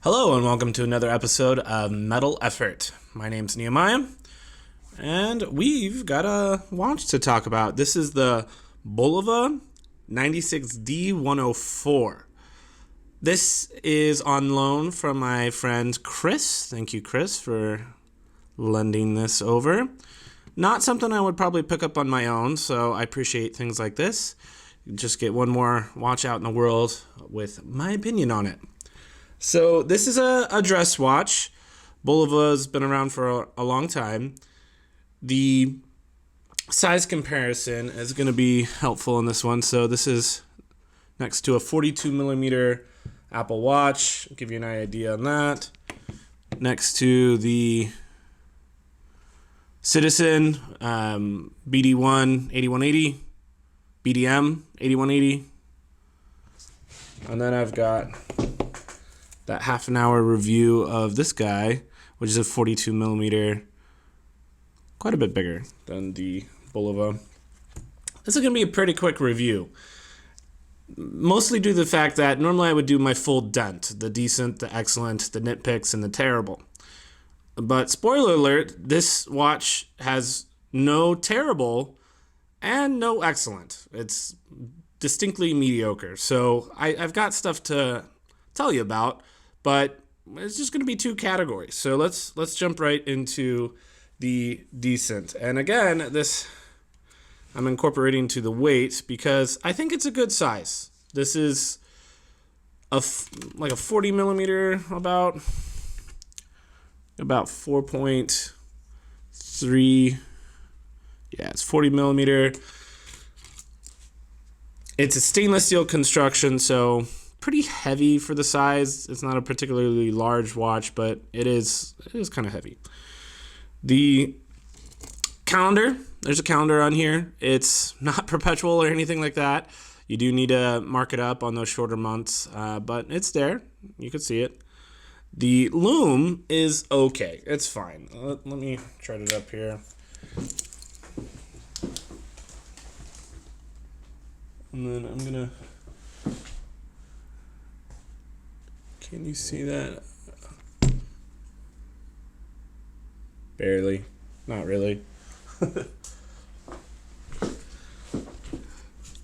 Hello and welcome to another episode of Metal Effort. My name's Nehemiah, and we've got a watch to talk about. This is the Bulova 96D104. This is on loan from my friend Chris. Thank you, Chris, for lending this over. Not something I would probably pick up on my own, so I appreciate things like this. Just get one more watch out in the world with my opinion on it. So this is a dress watch. Bulova's been around for a long time. The size comparison is going to be helpful in this one. So this is next to a 42 millimeter Apple Watch. I'll give you an idea on that. Next to the Citizen BD1 8180, BDM 8180. And then I've got that half an hour review of this guy, which is a 42 millimeter, quite a bit bigger than the Bulova. This is going to be a pretty quick review, mostly due to the fact that normally I would do my full dent, the decent, the excellent, the nitpicks, and the terrible. But spoiler alert, this watch has no terrible and no excellent. It's distinctly mediocre. So I've got stuff to tell you about, but it's just going to be two categories. So let's jump right into the decent. And again, this I'm incorporating to the weight because I think it's a good size. This is like a 40 millimeter, about 4.3. Yeah, it's 40 millimeter. It's a stainless steel construction, so pretty heavy for the size. It's not a particularly large watch, but it is kind of heavy. The calendar, there's a calendar on here. It's not perpetual or anything like that. You do need to mark it up on those shorter months, but it's there. You can see it. The loom is okay. It's fine. Let me chart it up here. And then I'm gonna. Can you see that? Barely. Not really.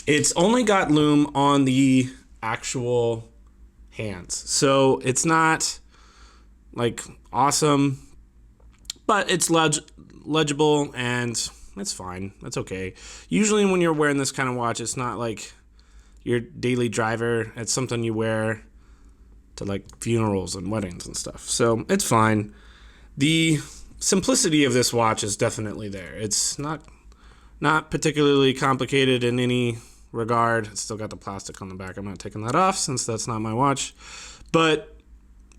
It's only got loom on the actual hands. So it's not like awesome, but it's legible and it's fine. That's okay. Usually when you're wearing this kind of watch, it's not like your daily driver. It's something you wear to like funerals and weddings and stuff. So it's fine. The simplicity of this watch is definitely there. It's not particularly complicated in any regard. It's still got the plastic on the back. I'm not taking that off since that's not my watch. But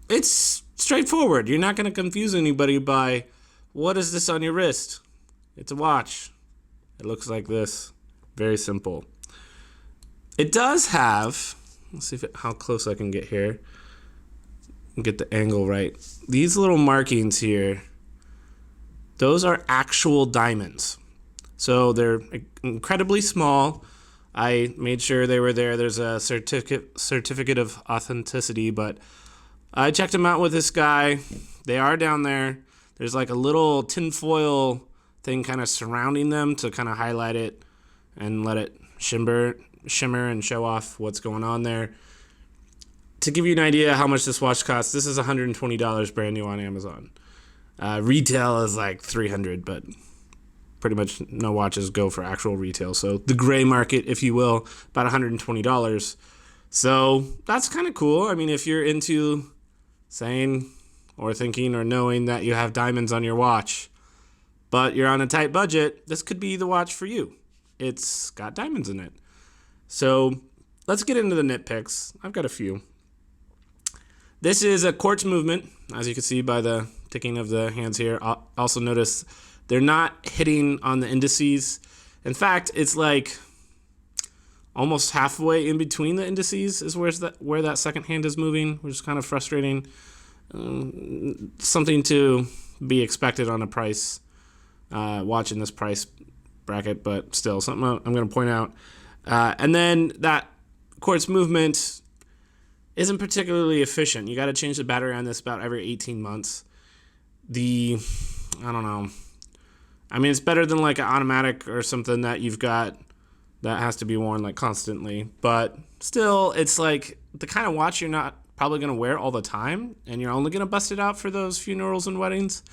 it's straightforward. You're not going to confuse anybody by, what is this on your wrist? It's a watch. It looks like this. Very simple. It does have, let's see how close I can get here. Get the angle right. These little markings here, those are actual diamonds. So they're incredibly small. I made sure they were there. There's a certificate of authenticity, but I checked them out with this guy. They are down there. There's like a little tinfoil thing kind of surrounding them to kind of highlight it and let it shimmer and show off what's going on there. To give you an idea how much this watch costs, this is $120 brand new on Amazon. Retail is like $300, but pretty much no watches go for actual retail. So the gray market, if you will, about $120. So that's kind of cool. I mean, if you're into saying or thinking or knowing that you have diamonds on your watch, but you're on a tight budget, this could be the watch for you. It's got diamonds in it. So let's get into the nitpicks. I've got a few. This is a quartz movement, as you can see by the ticking of the hands here. Also notice they're not hitting on the indices. In fact, it's like almost halfway in between the indices is where that second hand is moving, which is kind of frustrating. Something to be expected on a price, watching this price bracket, but still something I'm going to point out. And then that quartz movement isn't particularly efficient. You got to change the battery on this about every 18 months. I don't know. I mean, it's better than like an automatic or something that you've got that has to be worn like constantly. But still, it's like the kind of watch you're not probably going to wear all the time, and you're only going to bust it out for those funerals and weddings.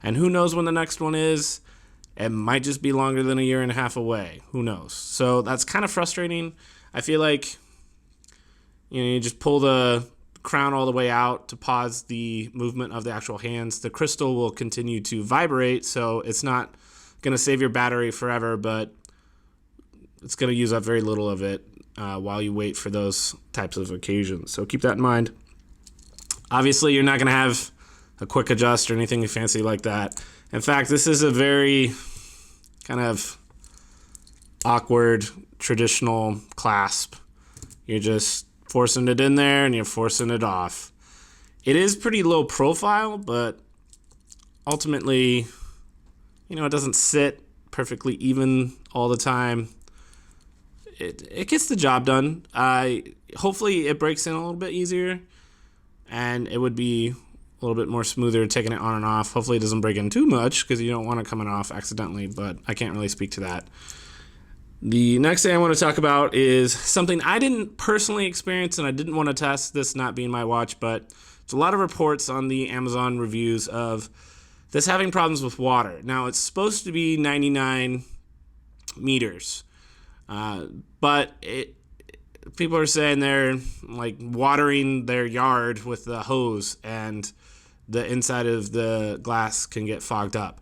And who knows when the next one is? It might just be longer than a year and a half away. Who knows? So that's kind of frustrating. I feel like, you just pull the crown all the way out to pause the movement of the actual hands. The crystal will continue to vibrate, so it's not going to save your battery forever, but it's going to use up very little of it while you wait for those types of occasions. So keep that in mind. Obviously, you're not going to have a quick adjust or anything fancy like that. In fact, this is a very kind of awkward traditional clasp. You're just forcing it in there and you're forcing it off. It is pretty low profile, but ultimately, it doesn't sit perfectly even all the time. It gets the job done. Hopefully it breaks in a little bit easier, and it would be a little bit more smoother taking it on and off. Hopefully it doesn't break in too much because you don't want it coming off accidentally, but I can't really speak to that. The next thing I want to talk about is something I didn't personally experience, and I didn't want to test, this not being my watch, but there's a lot of reports on the Amazon reviews of this having problems with water. Now, it's supposed to be 99 meters, but people are saying they're like watering their yard with the hose, and the inside of the glass can get fogged up.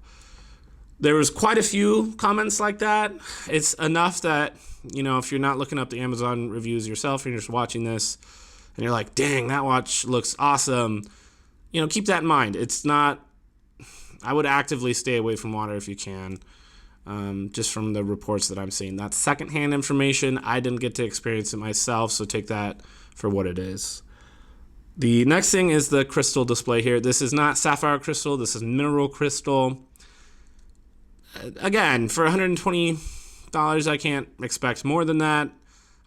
There was quite a few comments like that. It's enough that, if you're not looking up the Amazon reviews yourself and you're just watching this and you're like, dang, that watch looks awesome, keep that in mind. It's not, I would actively stay away from water if you can, just from the reports that I'm seeing. That's secondhand information. I didn't get to experience it myself, so take that for what it is. The next thing is the crystal display here. This is not sapphire crystal. This is mineral crystal. Again, for $120, I can't expect more than that.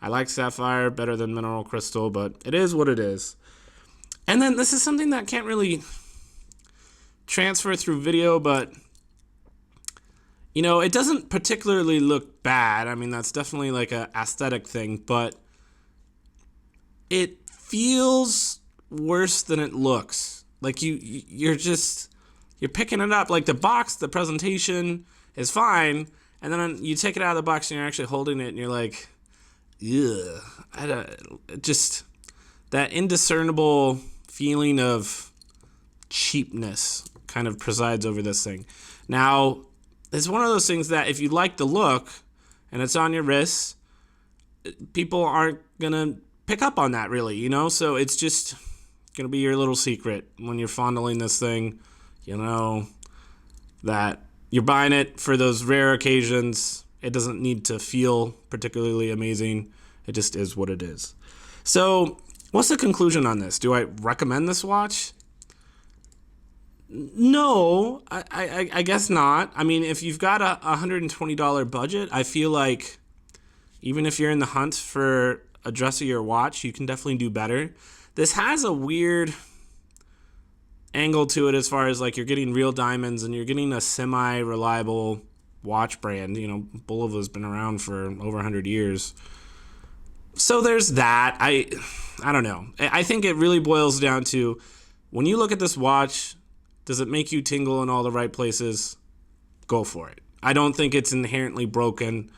I like sapphire better than mineral crystal, but it is what it is. And then this is something that can't really transfer through video, but it doesn't particularly look bad. I mean, that's definitely like a aesthetic thing, but it feels worse than it looks. Like you're picking it up, like the box, the presentation is fine, and then you take it out of the box and you're actually holding it and you're like, ugh. Just that indiscernible feeling of cheapness kind of presides over this thing. Now, it's one of those things that if you like the look and it's on your wrist, people aren't going to pick up on that really, so it's just going to be your little secret when you're fondling this thing, that you're buying it for those rare occasions. It doesn't need to feel particularly amazing. It just is what it is. So what's the conclusion on this? Do I recommend this watch? No, I guess not. I mean, if you've got a $120 budget, I feel like even if you're in the hunt for a dressier watch, you can definitely do better. This has a weird angle to it as far as like you're getting real diamonds and you're getting a semi-reliable watch brand. Bulova's been around for over 100 years. So there's that. I don't know. I think it really boils down to, when you look at this watch, does it make you tingle in all the right places? Go for it. I don't think it's inherently broken,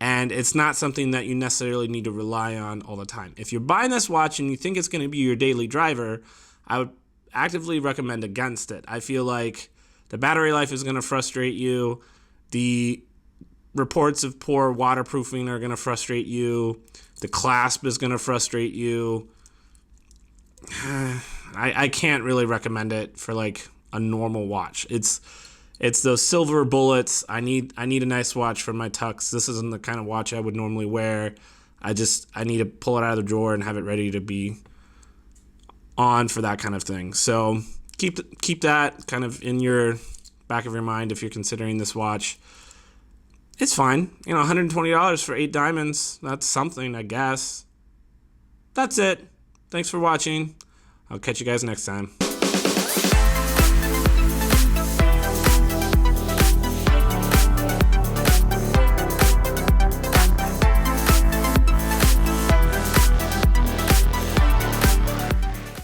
and it's not something that you necessarily need to rely on all the time. If you're buying this watch and you think it's going to be your daily driver, I would actively recommend against it. I feel like the battery life is going to frustrate you. The reports of poor waterproofing are going to frustrate you. The clasp is going to frustrate you. I can't really recommend it for like a normal watch. It's those silver bullets. I need a nice watch for my tux. This isn't the kind of watch I would normally wear. I need to pull it out of the drawer and have it ready to be on for that kind of thing. So keep that kind of in your back of your mind if you're considering this watch. It's fine. $120 for 8 diamonds. That's something, I guess. That's it. Thanks for watching. I'll catch you guys next time.